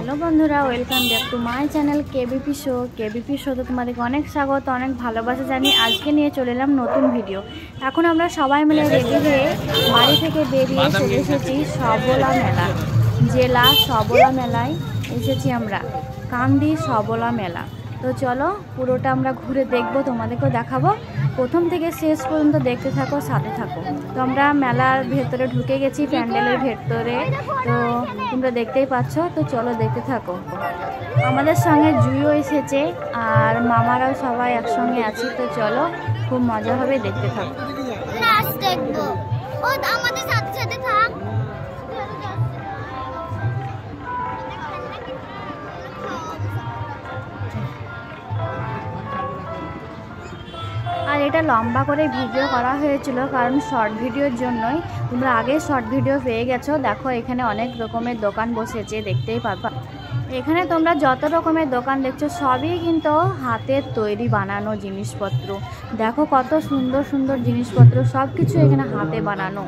Hello बंधुरा welcome back to my channel KBP शोते तुम्हादेरके अनेक स्वागत अनेक भालोबासा जानिए आज के निये चले एलाम नतून भिडियो। एखन आमरा सबाई मिले रेडी हये बाड़ी थेके बेरिये चले एसेछि सबला मेला जेला सबला मेलाय एसेछि आमरा कान्दी सबला मेला। तो चलो पुरोटा आमरा घुरे देखबो तोमादेरके देखाबो प्रथम थेके शेष पर्यन्त देखते थाको साथे थाको। तो आमरा मेलार भेतरे ढुके गेছি প্যান্ডেলের भेतरे तो তোমরা দেখতেই পাচ্ছ। তো চলো দেখতে থাকো। আমাদের সঙ্গে জুইও এসেছে আর মামারাও সবাই একসঙ্গে আছি। তো চলো খুব মজা হবে দেখতে থাকো। নাচ দেখবো ও আমাদের সাথে সাথে থাক। আর এটা লম্বা করে ভিডিও করা হয়েছিল কারণ শর্ট ভিডিওর জন্যই। তোমরা আগে শর্ট ভিডিও পেয়ে গেছো। দেখো এখানে অনেক রকমের দোকান বসেছে দেখতেই পারবা। এখানে তোমরা যত রকমের দোকান দেখছো সবই কিন্তু হাতের তৈরি বানানো জিনিসপত্র। দেখো কত সুন্দর সুন্দর জিনিসপত্র, সব কিছু এখানে হাতে বানানো।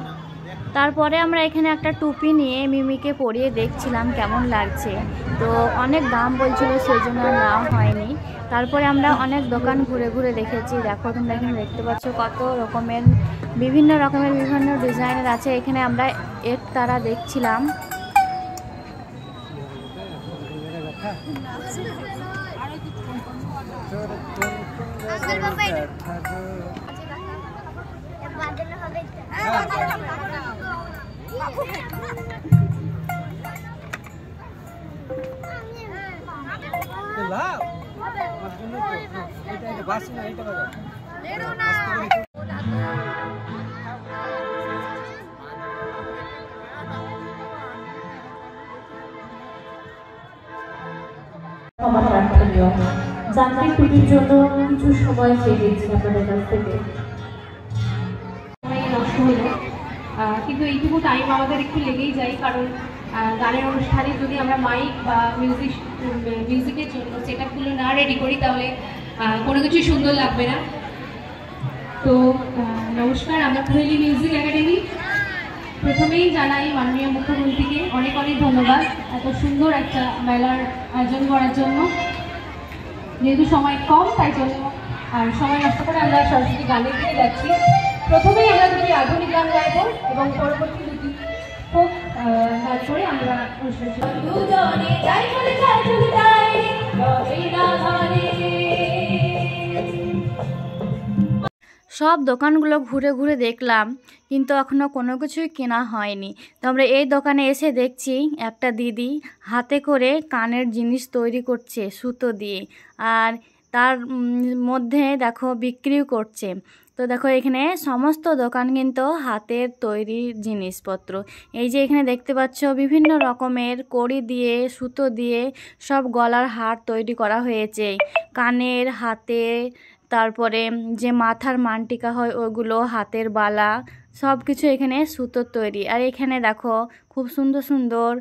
তারপরে আমরা এখানে একটা টুপি নিয়ে মিমিকে পরিয়ে দেখছিলাম কেমন লাগছে। তো অনেক দাম বলছিল সেই জন্য নেওয়া হয়নি। তারপরে আমরা অনেক দোকান ঘুরে ঘুরে দেখেছি। দেখো তোমরা এখানে দেখতে পাচ্ছ কত রকমের বিভিন্ন ডিজাইনের আছে। এখানে আমরা একতারা দেখছিলাম। যান্ত্রিক ত্রুটির জন্য কিছু সময় চেয়ে দিচ্ছি আপনাদের কাছ থেকে। নষ্ট হলো কিন্তু এইটুকু টাইম আমাদের একটু লেগেই যায়, কারণ গানের অনুষ্ঠানে যদি আমরা মাইক বা মিউজিকের জন্য সেট আপগুলো না রেডি করি তাহলে কোনো কিছু সুন্দর লাগবে না। তো নমস্কার, আমরা কোহেলি মিউজিক একাডেমি। প্রথমেই জানাই মাননীয় মুখ্যমন্ত্রীকে অনেক অনেক ধন্যবাদ এত সুন্দর একটা মেলার আয়োজন করার জন্য। যেহেতু সময় কম তাই জন্য আর সময় নষ্ট করে আমরা সরস্বতী গানের দিকে যাচ্ছি। প্রথমেই আমরা দুটি আধুনিক গান গাইব এবং পরবর্তী দুটি ফোক গান করে আমরা সব দোকানগুলো ঘুরে ঘুরে দেখলাম কিন্তু এখনও কোনো কিছুই কেনা হয়নি। তো আমরা এই দোকানে এসে দেখছি একটা দিদি হাতে করে কানের জিনিস তৈরি করছে সুতো দিয়ে, আর তার মধ্যে দেখো বিক্রিও করছে। তো দেখো এখানে সমস্ত দোকান কিন্তু হাতের তৈরি জিনিসপত্র। এই যে এখানে দেখতে পাচ্ছ বিভিন্ন রকমের কড়ি দিয়ে সুতো দিয়ে সব গলার হার তৈরি করা হয়েছে, কানের, হাতে, তারপরে যে মাথার মানটিকা হয় ওগুলো, হাতের বালা, সব কিছু এখানে সুতোর তৈরি। আর এখানে দেখো খুব সুন্দর সুন্দর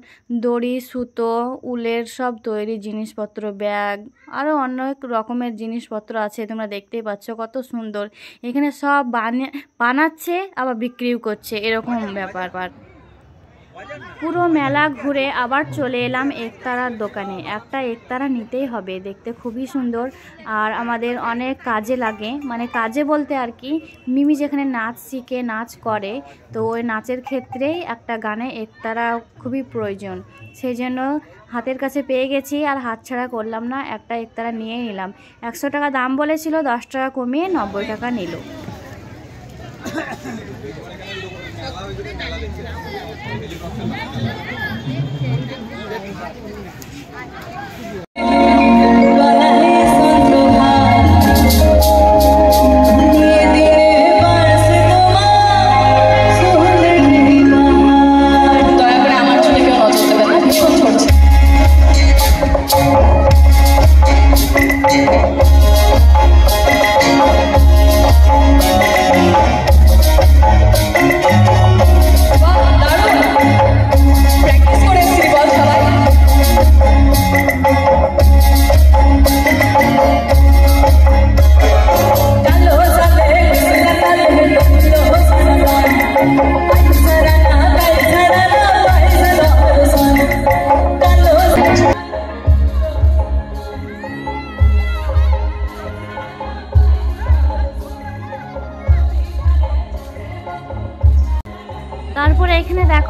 দড়ি, সুতো, উলের সব তৈরি জিনিসপত্র, ব্যাগ, আরও অনেক রকমের জিনিসপত্র আছে। তোমরা দেখতেই পাচ্ছ কত সুন্দর। এখানে সব বানাচ্ছে আবার বিক্রিও করছে, এরকম ব্যাপার। পুরো মেলা ঘুরে আবার চলে এলাম একতারার দোকানে। একটা একতারা নিতেই হবে, দেখতে খুবই সুন্দর আর আমাদের অনেক কাজে লাগে। মানে কাজে বলতে আর কি, মিমি যেখানে নাচ শিখে নাচ করে তো ওই নাচের ক্ষেত্রেই একটা গানে একতারা খুবই প্রয়োজন। সেই জন্য হাতের কাছে পেয়ে গেছি আর হাতছাড়া করলাম না, একটা একতারা নিয়ে নিলাম। 100 টাকা দাম বলেছিল, 10 টাকা কমিয়ে 90 টাকা নিল। প্র্যাকটিস করে এসেছি বল সবাই।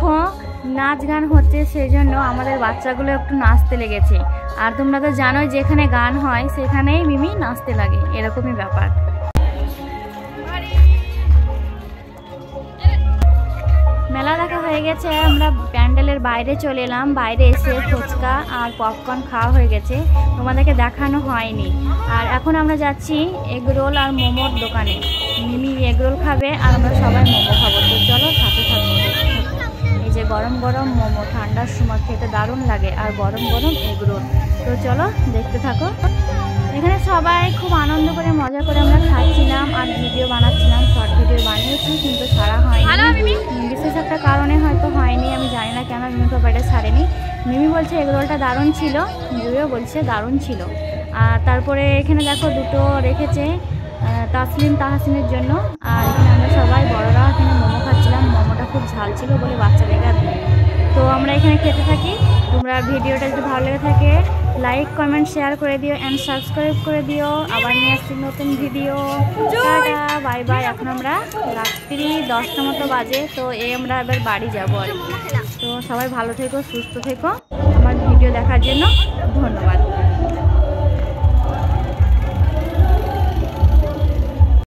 দেখো নাচ গান হচ্ছে, সেই জন্য আমাদের বাচ্চাগুলো একটু নাচতে লেগেছে। আর তোমরা তো জানোই যেখানে গান হয় সেখানেই মিমি নাচতে লাগে, এরকমই ব্যাপার। মেলা দেখা হয়ে গেছে, আমরা প্যান্ডেলের বাইরে চলে এলাম। বাইরে এসে ফুচকা আর পপকর্ন খাওয়া হয়ে গেছে, তোমাদেরকে দেখানো হয়নি। আর এখন আমরা যাচ্ছি এগরোল আর মোমোর দোকানে। মিমি এগরোল খাবে আর আমরা সবাই মোমো খাবো। তো চলো সাথে থাকবো। এই যে গরম গরম মোমো, ঠান্ডার সময় খেতে দারুণ লাগে, আর গরম গরম এগরোল। তো চলো দেখতে থাকো। এখানে সবাই খুব আনন্দ করে মজা করে আমরা খাচ্ছিলাম আর ভিডিও বানাচ্ছিলাম। শর্ট ভিডিও বানিয়েছি কিন্তু ছাড়া হয়নি, বিশেষ একটা কারণে হয়তো হয়নি, আমি জানি না কেন মিমি পাপাটা ছাড়েনি। মিমি বলছে এগরোলটা দারুণ ছিল, জুইও বলছে দারুণ ছিল। আর তারপরে এখানে দেখো দুটো রেখেছে তাসলিম তাহাসিনের জন্য। আর এখানে আমরা সবাই বড়রা এখানে মোমো খাচ্ছিলাম। মোমোটা খুব ঝাল ছিল বলে বাচ্চাদের। তো আমরা এখানে খেতে থাকি। তোমরা ভিডিওটা যদি ভালো লেগে থাকে লাইক কমেন্ট শেয়ার করে দিও অ্যান্ড সাবস্ক্রাইব করে দিও। আবার নিয়ে আসছি নতুন ভিডিও। Tata bye bye. এখন আমরা রাত্রি 10টা মতো বাজে, তো আমরা এবার বাড়ি যাবো আর কি। তো সবাই ভালো থেকো, সুস্থ থেকো। আমার ভিডিও দেখার জন্য ধন্যবাদ।